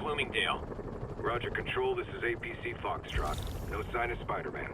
Bloomingdale. Roger, Control, this is APC Foxtrot. No sign of Spider-Man.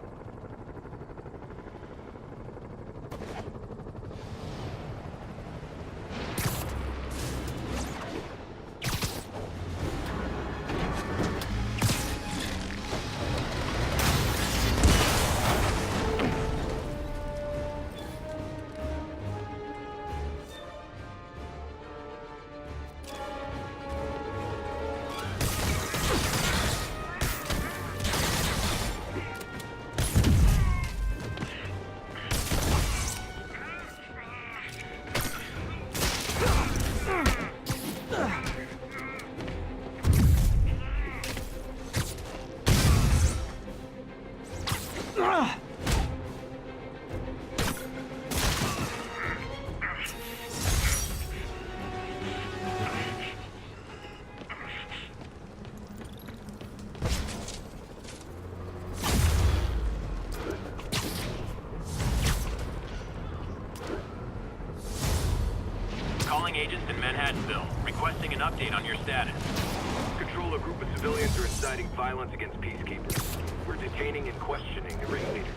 Calling agents in Manhattanville, requesting an update on your status. Control, a group of civilians are inciting violence against peacekeepers. We're detaining and questioning the ringleaders.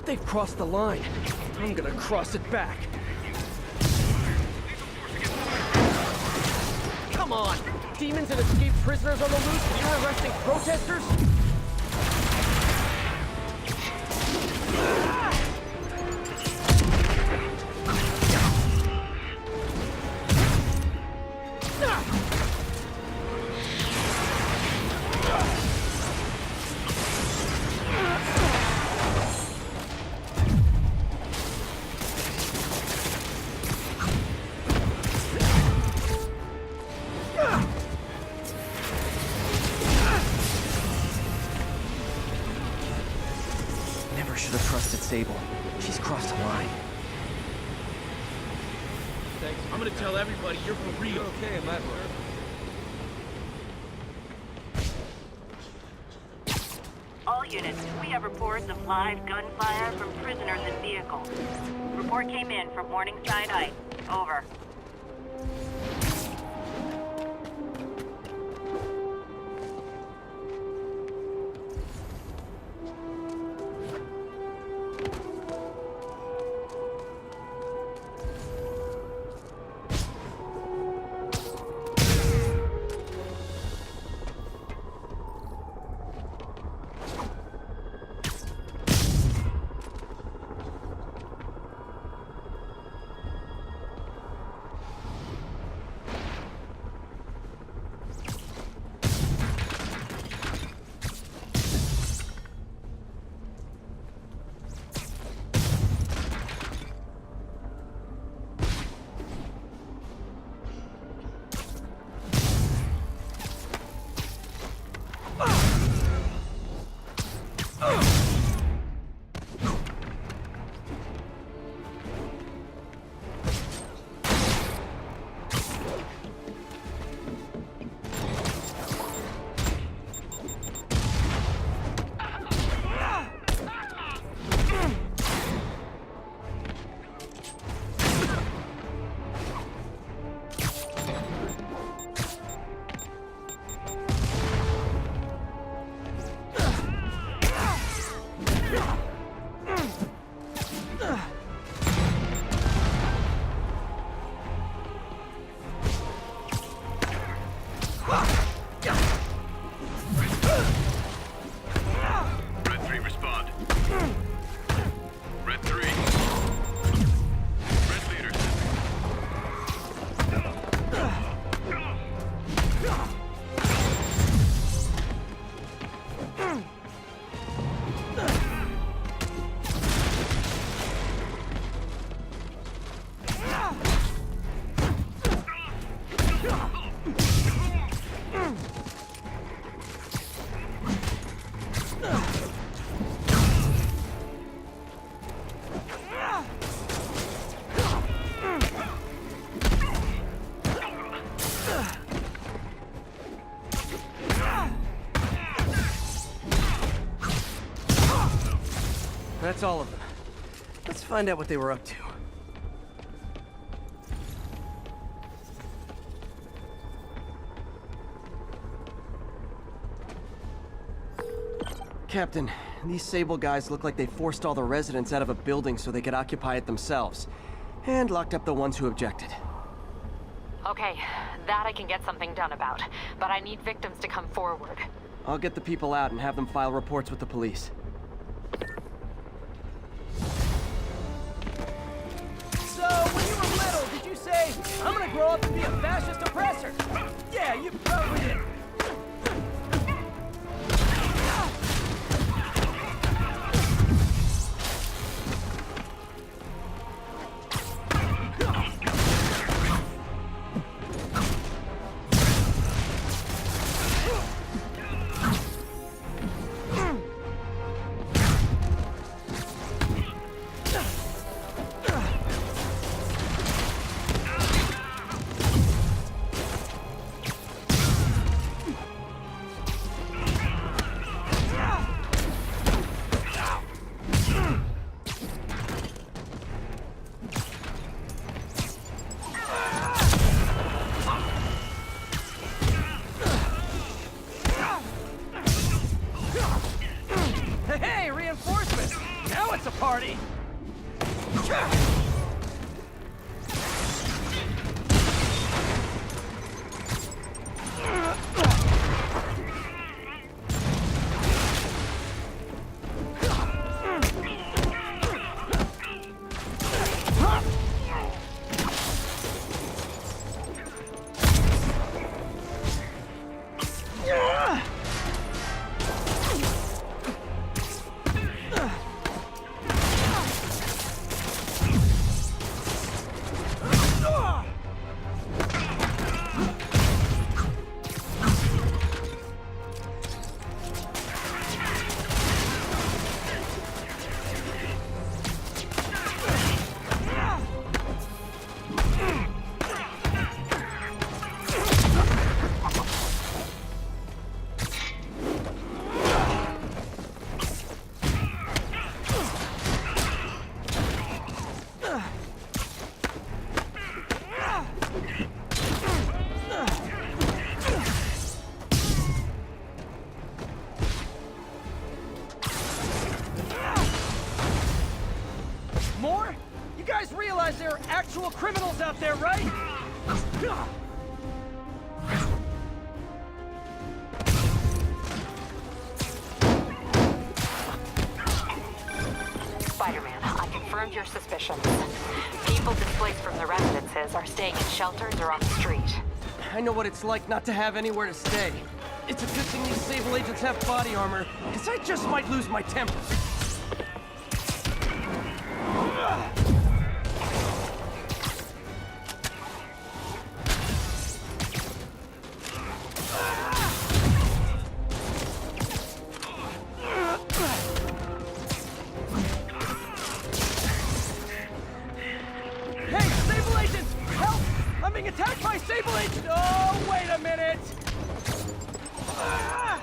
They've crossed the line. I'm gonna cross it back. Come on! Demons and escaped prisoners on the loose, and you're arresting protesters? Never should have trusted Sable. She's crossed a line. Thanks. I'm gonna tell everybody you're for real. Okay, I'm at All units, we have reports of live gunfire from prisoners in vehicles. Report came in from Morningside Heights. Over. that's all of them. Let's find out what they were up to. Captain, these Sable guys look like they forced all the residents out of a building so they could occupy it themselves. And locked up the ones who objected. Okay, that I can get something done about. But I need victims to come forward. I'll get the people out and have them file reports with the police. So, when you were little, did you say, I'm gonna grow up to be a fascist oppressor? Yeah, you probably did. Hey, reinforcements! Now it's a party! More? You guys realize there are actual criminals out there, right? Spider-Man, I confirmed your suspicions. People displaced from the residences are staying in shelters or on the street. I know what it's like not to have anywhere to stay. It's a good thing these Sable agents have body armor, because I just might lose my temper. Hey, Sable agents! Help! I'm being attacked by Sable agents! Oh, wait a minute! Ah!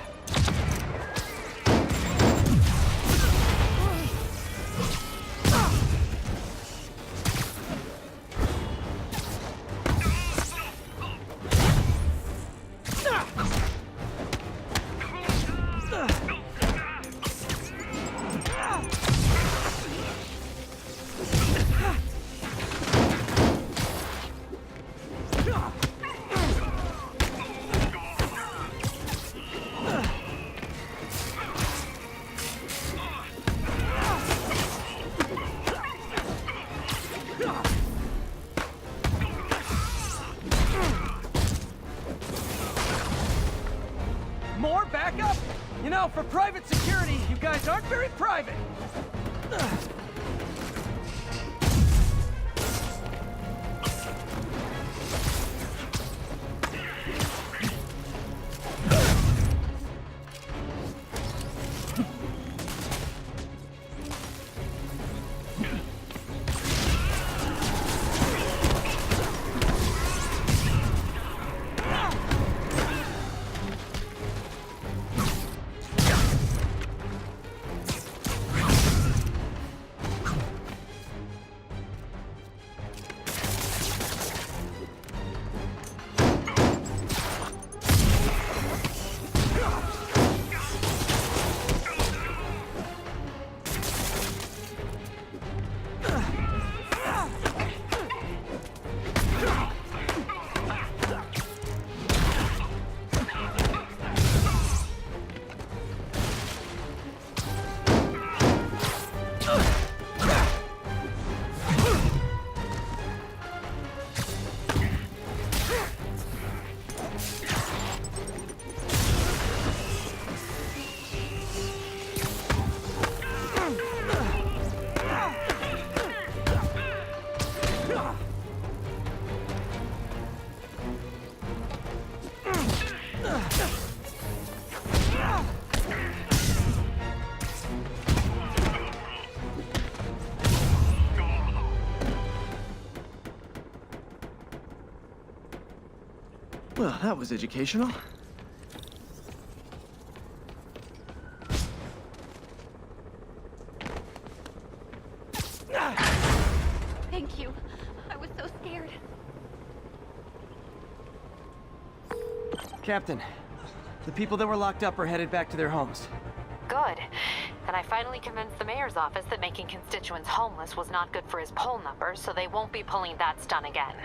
More backup? You know, for private security, you guys aren't very private. that was educational. Thank you. I was so scared. Captain, the people that were locked up are headed back to their homes. Good. And I finally convinced the mayor's office that making constituents homeless was not good for his poll numbers, so they won't be pulling that stunt again.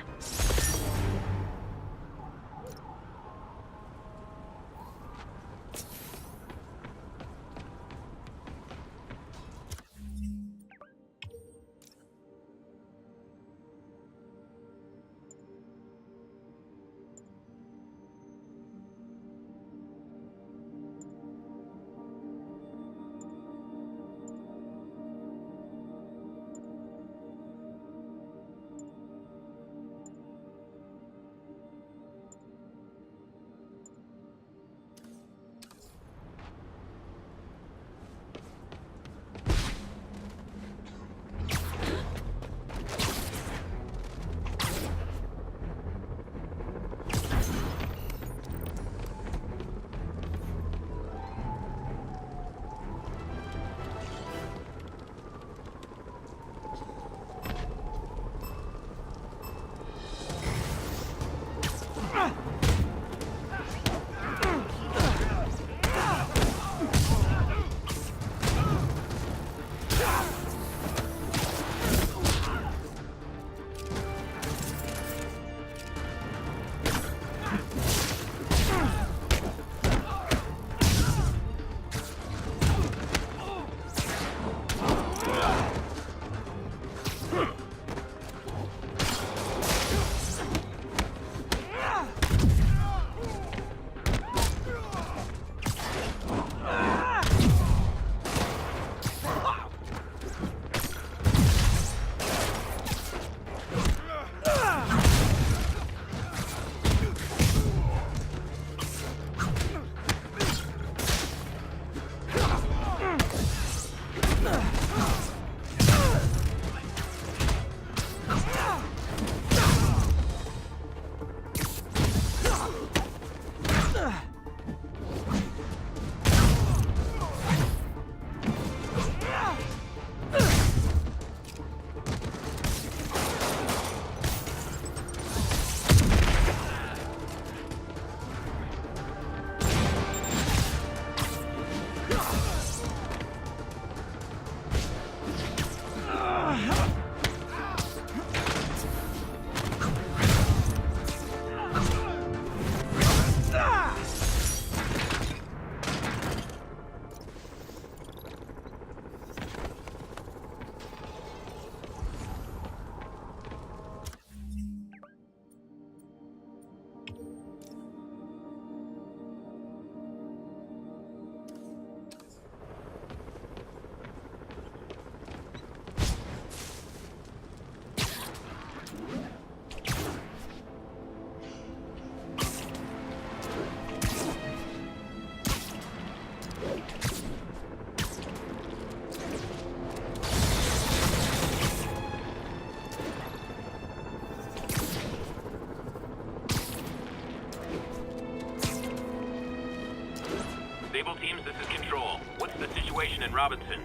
Sable teams, this is Control. What's the situation in Robinson?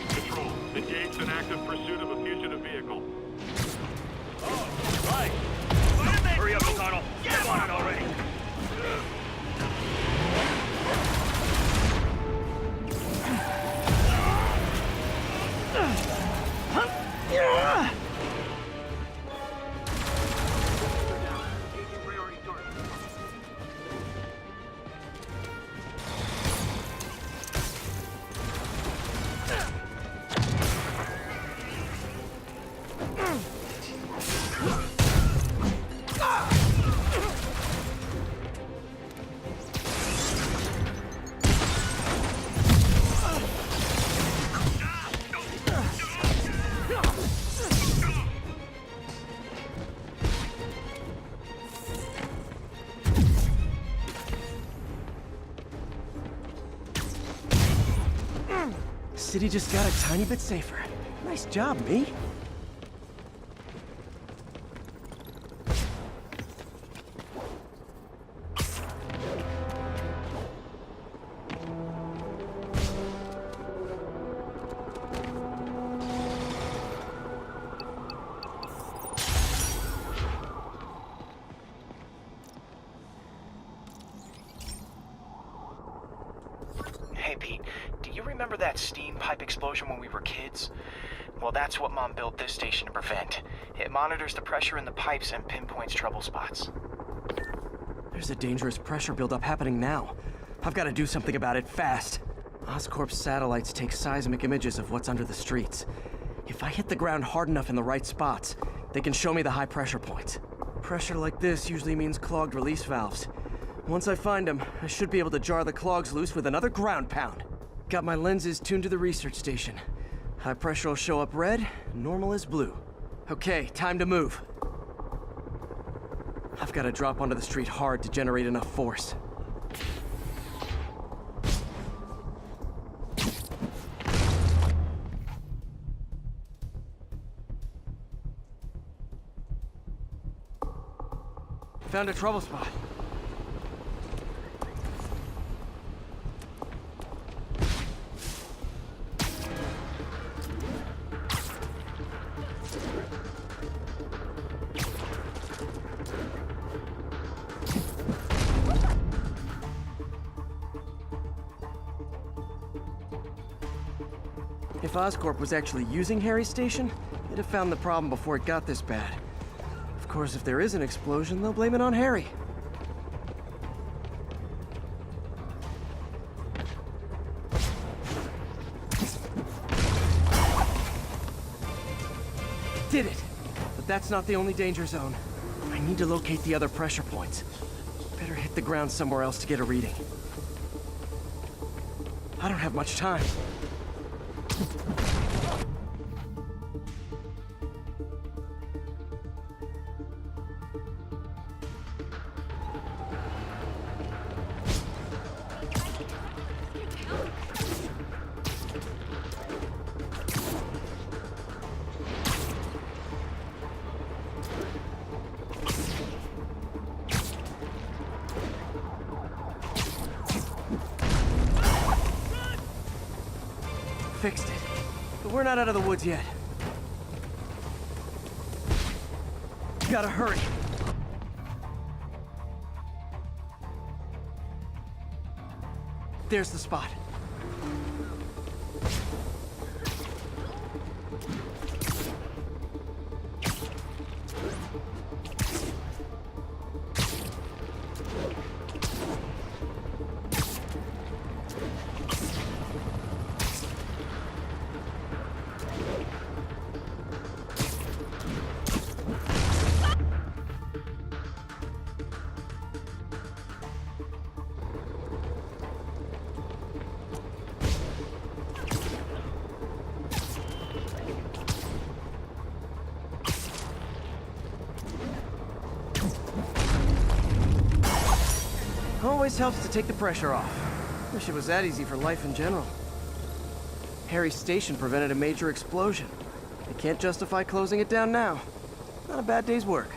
Control, engaged in active pursuit of a fugitive vehicle. Oh, right. Hurry up, O'Connell. Get on it already. City just got a tiny bit safer. Nice job, me. Hey, Pete, do you remember that steam pipe explosion when we were kids? Well, that's what Mom built this station to prevent. It monitors the pressure in the pipes and pinpoints trouble spots. There's a dangerous pressure buildup happening now. I've got to do something about it fast. Oscorp's satellites take seismic images of what's under the streets. If I hit the ground hard enough in the right spots, they can show me the high pressure points. Pressure like this usually means clogged release valves. Once I find them, I should be able to jar the clogs loose with another ground pound. Got my lenses tuned to the research station. High pressure will show up red, normal is blue. Okay, time to move. I've got to drop onto the street hard to generate enough force. Found a trouble spot. If Oscorp was actually using Harry's station, it'd have found the problem before it got this bad. Of course, if there is an explosion, they'll blame it on Harry. Did it! But that's not the only danger zone. I need to locate the other pressure points. Better hit the ground somewhere else to get a reading. I don't have much time. Fixed it. But we're not out of the woods yet. Gotta hurry. There's the spot. Always helps to take the pressure off. Wish it was that easy for life in general. Harry's station prevented a major explosion. They can't justify closing it down now. Not a bad day's work.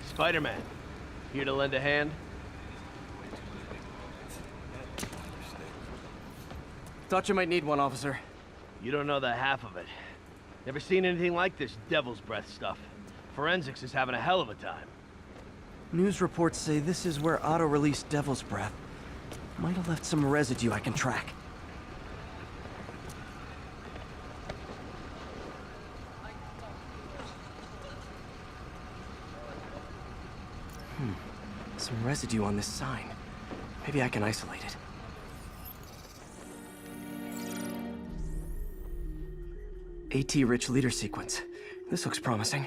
Spider-Man, here to lend a hand? Thought you might need one, officer. You don't know the half of it. Never seen anything like this devil's breath stuff. Forensics is having a hell of a time. News reports say this is where Otto released Devil's Breath. Might have left some residue I can track. Some residue on this sign. Maybe I can isolate it. AT-rich leader sequence. This looks promising.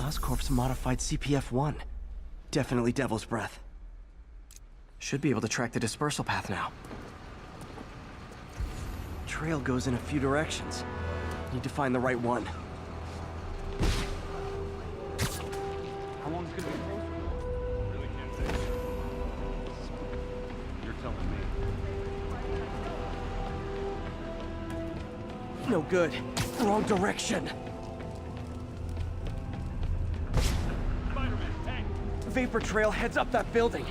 Oscorp's modified CPF-1. Definitely Devil's Breath. Should be able to track the dispersal path now. Trail goes in a few directions. Need to find the right one. How long is it gonna be frozen? Really can't say. You're telling me. No good. Wrong direction. Spider-Man, hey! Vapor trail heads up that building.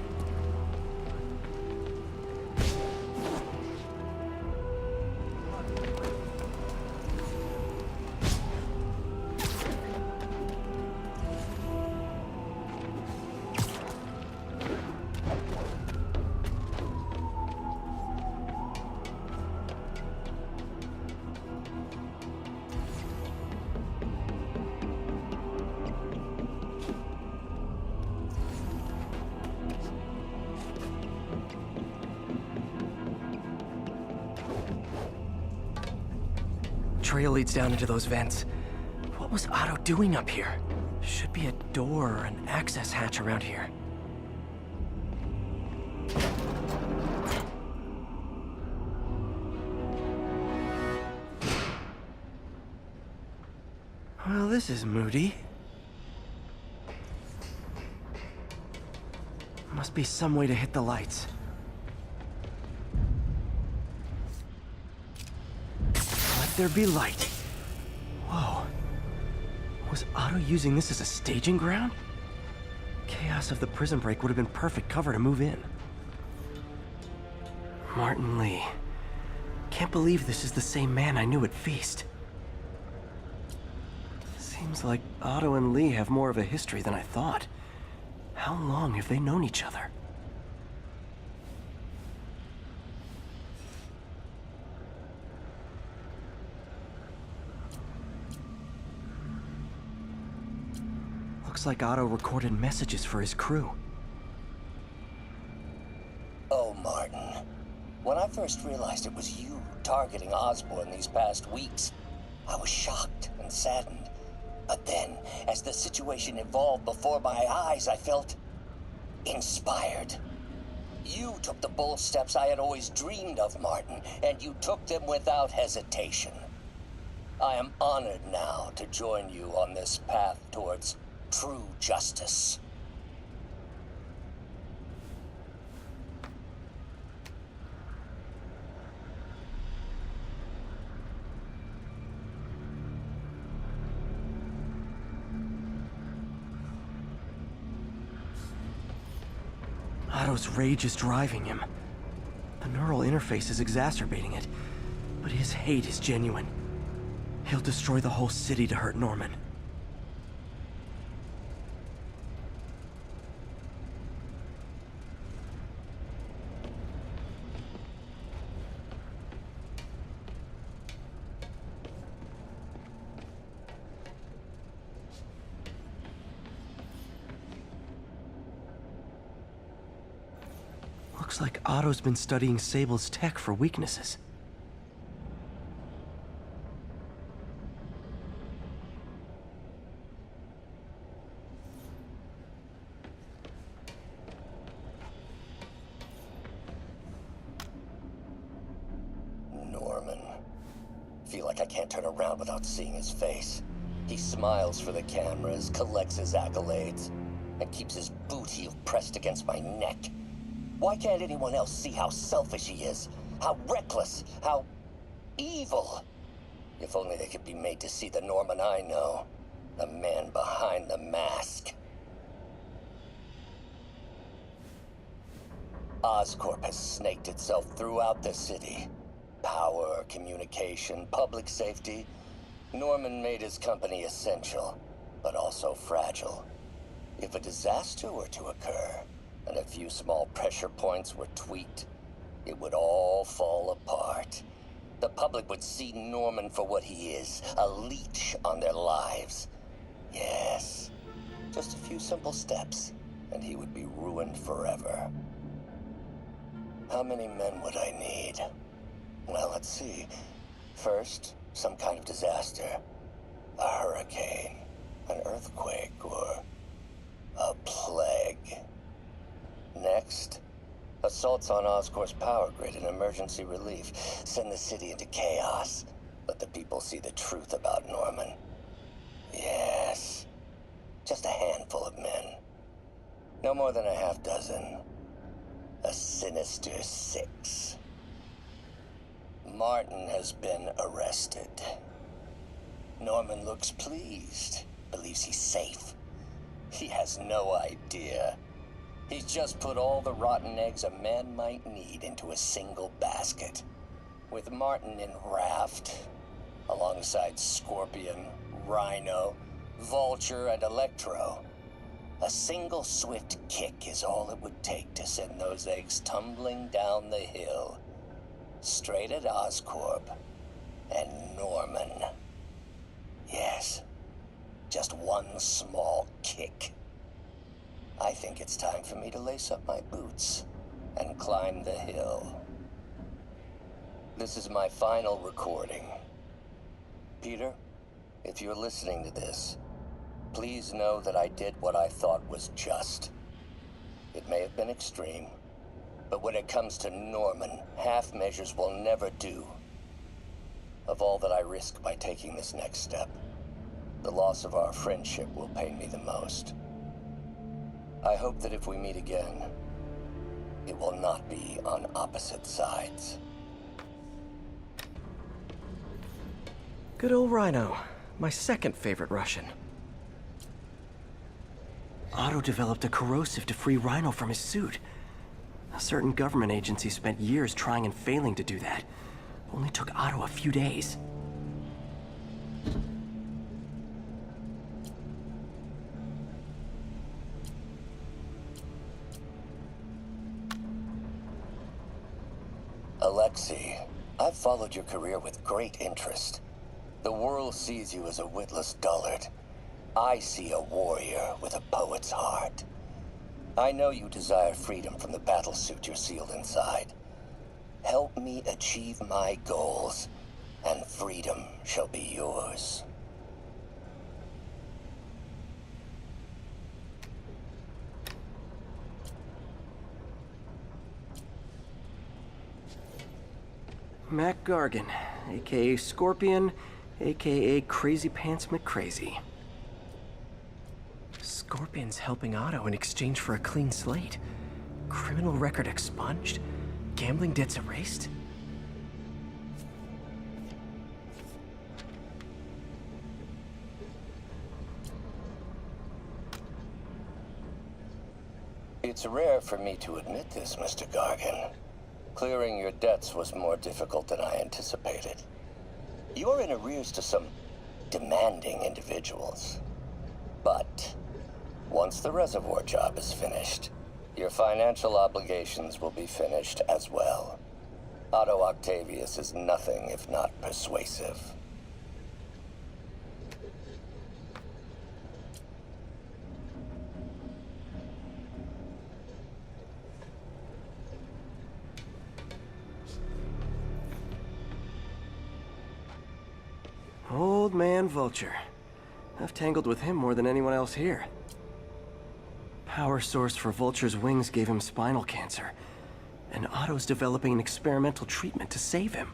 Trail leads down into those vents. What was Otto doing up here? Should be a door or an access hatch around here. Well, this is moody. Must be some way to hit the lights. There be light. Whoa. Was Otto using this as a staging ground? Chaos of the prison break would have been perfect cover to move in. Martin Lee. Can't believe this is the same man I knew at Feast. Seems like Otto and Lee have more of a history than I thought. How long have they known each other? Looks like Otto recorded messages for his crew. Oh, Martin. When I first realized it was you targeting Osborn these past weeks, I was shocked and saddened. But then, as the situation evolved before my eyes, I felt inspired. You took the bold steps I had always dreamed of, Martin, and you took them without hesitation. I am honored now to join you on this path towards true justice. Otto's rage is driving him. The neural interface is exacerbating it, but his hate is genuine. He'll destroy the whole city to hurt Norman. Looks like Otto's been studying Sable's tech for weaknesses. Norman. Feel like I can't turn around without seeing his face. He smiles for the cameras, collects his accolades, and keeps his boot heel pressed against my neck. Why can't anyone else see how selfish he is? How reckless? How evil? If only they could be made to see the Norman I know. The man behind the mask. Oscorp has snaked itself throughout the city. Power, communication, public safety. Norman made his company essential, but also fragile. If a disaster were to occur, and a few small pressure points were tweaked, it would all fall apart. The public would see Norman for what he is, a leech on their lives. Yes, just a few simple steps, and he would be ruined forever. How many men would I need? Well, let's see. First, some kind of disaster. A hurricane, an earthquake, or a plague. Next, assaults on Oscorp's power grid and emergency relief send the city into chaos. Let the people see the truth about Norman. Yes, just a handful of men. No more than a half dozen. A sinister 6. Martin has been arrested. Norman looks pleased, believes he's safe. He has no idea. He's just put all the rotten eggs a man might need into a single basket. With Martin in raft, alongside Scorpion, Rhino, Vulture, and Electro, a single swift kick is all it would take to send those eggs tumbling down the hill, straight at Oscorp and Norman. Yes, just one small kick. I think it's time for me to lace up my boots and climb the hill. This is my final recording. Peter, if you're listening to this, please know that I did what I thought was just. It may have been extreme, but when it comes to Norman, half measures will never do. Of all that I risk by taking this next step, the loss of our friendship will pain me the most. I hope that if we meet again, it will not be on opposite sides. Good old Rhino, my second favorite Russian. Otto developed a corrosive to free Rhino from his suit. A certain government agency spent years trying and failing to do that. Only took Otto a few days. Alexei, I've followed your career with great interest. The world sees you as a witless dullard. I see a warrior with a poet's heart. I know you desire freedom from the battlesuit you're sealed inside. Help me achieve my goals, and freedom shall be yours. Mac Gargan, aka Scorpion, aka Crazy Pants McCrazy. Scorpion's helping Otto in exchange for a clean slate. Criminal record expunged? Gambling debts erased? It's rare for me to admit this, Mr. Gargan. Clearing your debts was more difficult than I anticipated. You're in arrears to some demanding individuals. But once the reservoir job is finished, your financial obligations will be finished as well. Otto Octavius is nothing if not persuasive. Old man Vulture. I've tangled with him more than anyone else here. Power source for Vulture's wings gave him spinal cancer, and Otto's developing an experimental treatment to save him.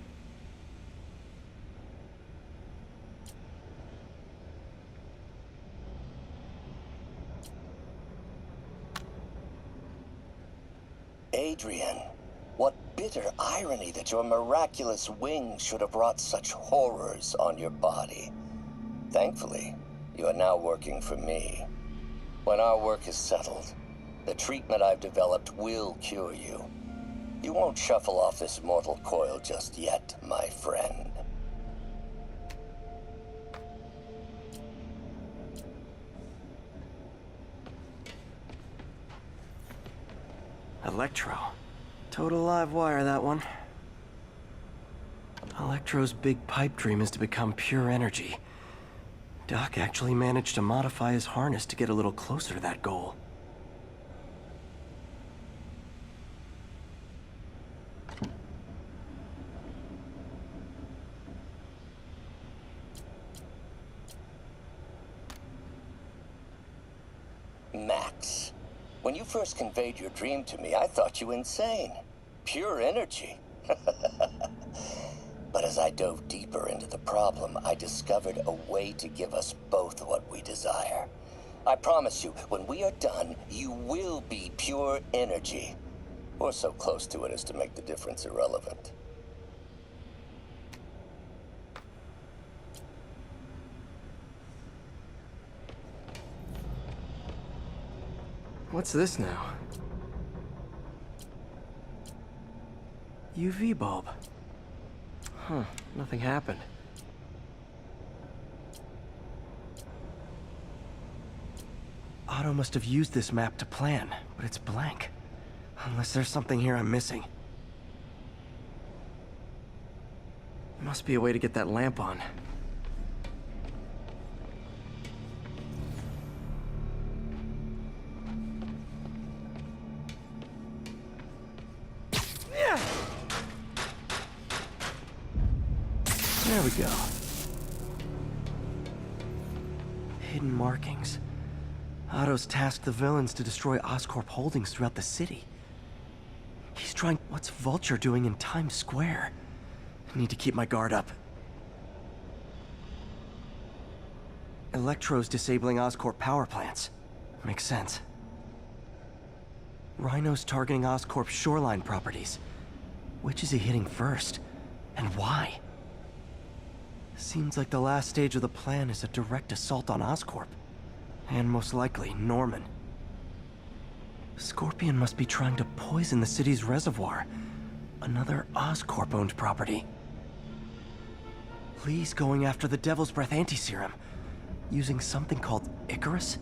Adrian, what bitter irony that your miraculous wings should have wrought such horrors on your body. Thankfully, you are now working for me. When our work is settled, the treatment I've developed will cure you. You won't shuffle off this mortal coil just yet, my friend. Electro. Total live wire, that one. Electro's big pipe dream is to become pure energy. Doc actually managed to modify his harness to get a little closer to that goal. Max. When you first conveyed your dream to me, I thought you insane. Pure energy. But as I dove deeper into the problem, I discovered a way to give us both what we desire. I promise you, when we are done, you will be pure energy. Or so close to it as to make the difference irrelevant. What's this now? UV bulb. Huh, nothing happened. Otto must have used this map to plan, but it's blank. Unless there's something here I'm missing. Must be a way to get that lamp on. There we go. Hidden markings. Otto's tasked the villains to destroy Oscorp holdings throughout the city. He's trying... What's Vulture doing in Times Square? I need to keep my guard up. Electro's disabling Oscorp power plants. Makes sense. Rhino's targeting Oscorp's shoreline properties. Which is he hitting first? And why? Seems like the last stage of the plan is a direct assault on Oscorp. And most likely, Norman. Scorpion must be trying to poison the city's reservoir. Another Oscorp-owned property. Lee's going after the Devil's Breath anti-serum, using something called Icarus?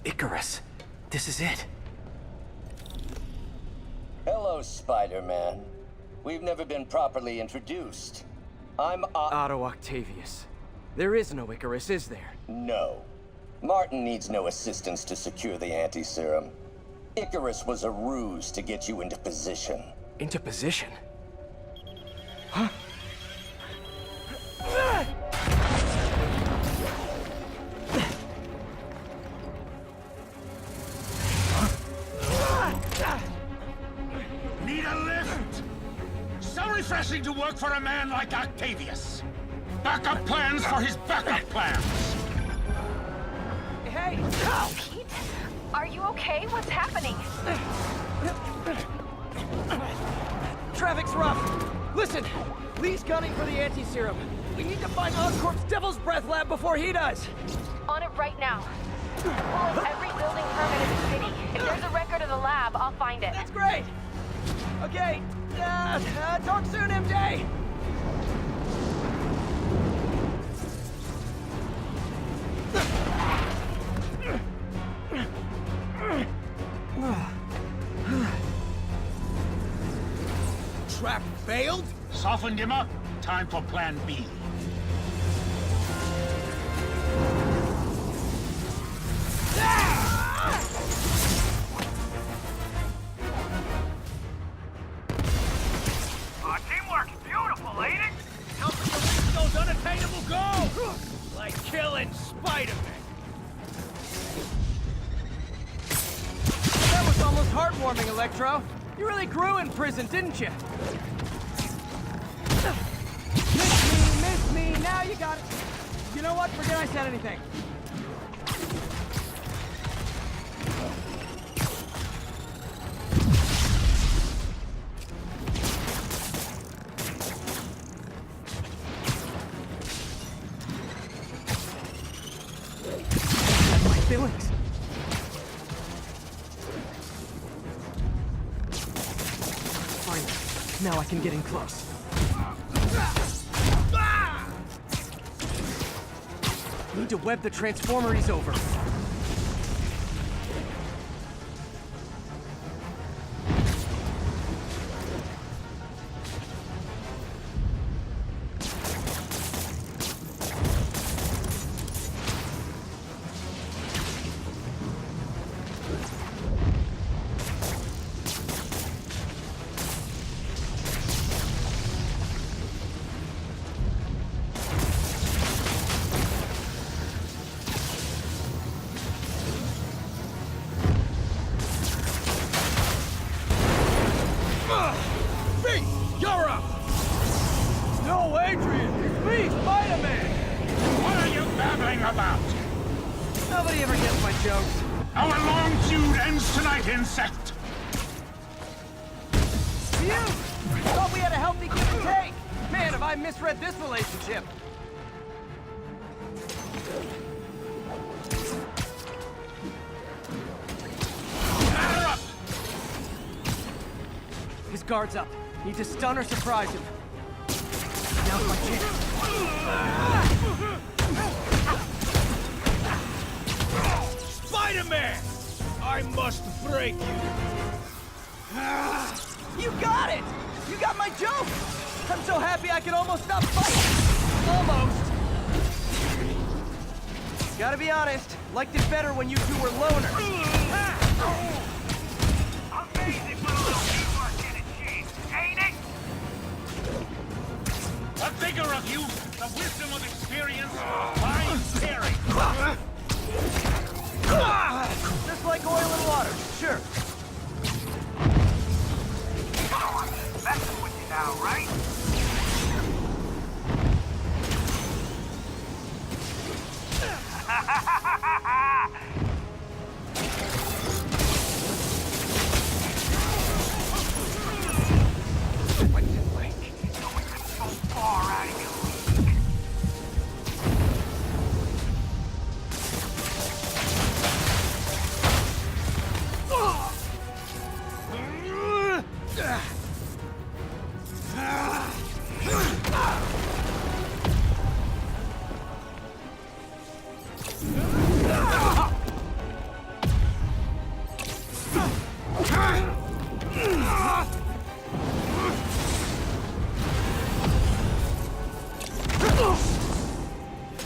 Icarus. This is it. Hello, Spider-Man. We've never been properly introduced. I'm Otto Octavius. There is no Icarus, is there? No. Martin needs no assistance to secure the anti-serum. Icarus was a ruse to get you into position. Into position? Huh? Need a lift? So refreshing to work for a man like Octavius. Backup plans for his backup plans. Hey! Pete? Are you okay? What's happening? Traffic's rough. Listen, Lee's gunning for the anti-serum. We need to find Oscorp's Devil's Breath lab before he does. On it right now. Pull up every building permit in the city. If there's a record of the lab, I'll find it. That's great! Okay, talk soon, MJ! Trap failed? Softened him up. Time for plan B. Teamwork, beautiful, ain't it? Helping to reach those unattainable goals! Like killing Spider-Man. That was almost heartwarming, Electro. You really grew in prison, didn't you? Miss me, now you got it. You know what? Forget I said anything. My feelings. Fine. Now I can get in close. Need to web the transformer he's over. Oh, Adrian! It's me, Spider-Man! What are you babbling about? Nobody ever gets my jokes. Our long feud ends tonight, insect! Phew! Thought we had a healthy give and take! Man, have I misread this relationship! Batter up! His guard's up. Need to stun or surprise him. Now's my chance. Spider-Man! I must break you. You got it! You got my joke! I'm so happy I can almost stop fighting! Almost! Gotta be honest, liked it better when you two were loners. Amazing when a little teamwork get achieved, ain't it? The vigor of youth, the wisdom of experience, fine pairing. Just like oil and water, sure. Come on, messing with you now, right?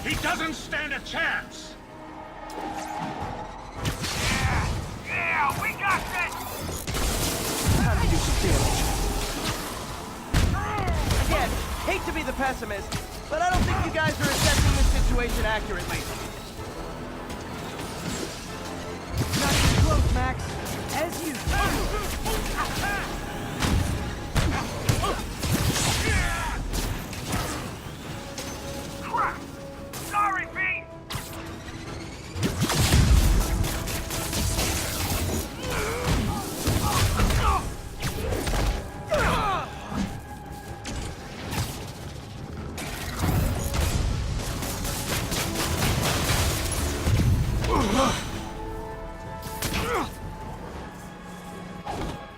He doesn't stand a chance! Yeah, we got this! Time to do some damage. Again, hate to be the pessimist, but I don't think you guys are assessing this situation accurately. Not even close, Max. As you. Crap! Sorry, Pete!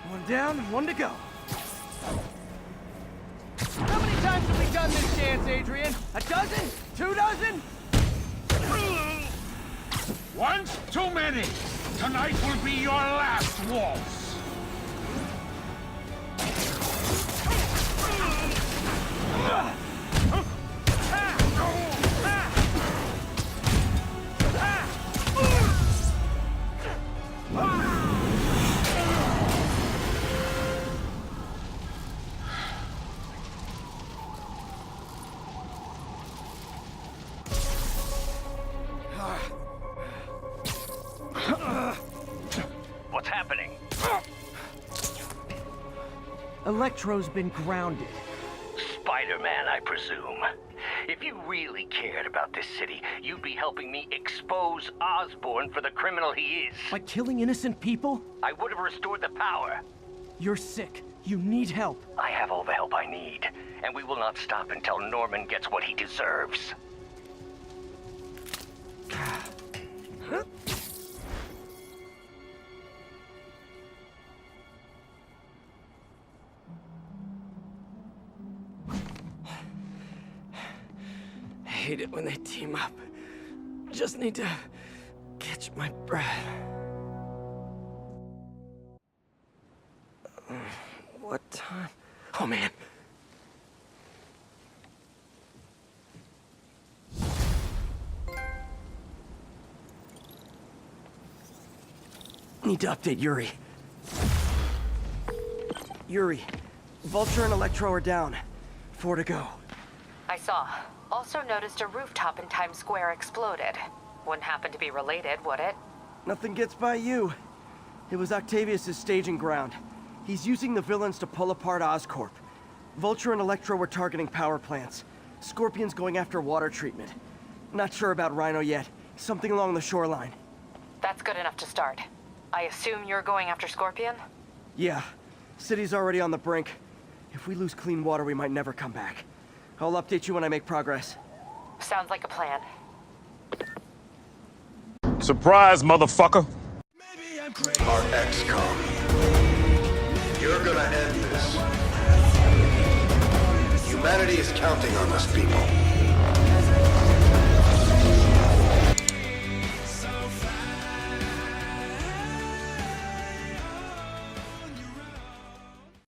One down, one to go. How many times have we done this dance, Adrian? A dozen? 2 dozen? Once too many! Tonight will be your last waltz! What's happening? Electro's been grounded. Spider-Man, I presume. If you really cared about this city, you'd be helping me expose Osborn for the criminal he is. By killing innocent people? I would have restored the power. You're sick. You need help. I have all the help I need, and we will not stop until Norman gets what he deserves. I hate it when they team up. Just need to catch my breath. What time? Oh, man. Need to update Yuri. Yuri, Vulture and Electro are down. 4 to go. I saw. Also noticed a rooftop in Times Square exploded. Wouldn't happen to be related, would it? Nothing gets by you. It was Octavius' staging ground. He's using the villains to pull apart Oscorp. Vulture and Electro were targeting power plants. Scorpion's going after water treatment. Not sure about Rhino yet. Something along the shoreline. That's good enough to start. I assume you're going after Scorpion? Yeah. City's already on the brink. If we lose clean water, we might never come back. I'll update you when I make progress. Sounds like a plan. Surprise, motherfucker! Our XCOM. You're gonna end this. Humanity is counting on us, people.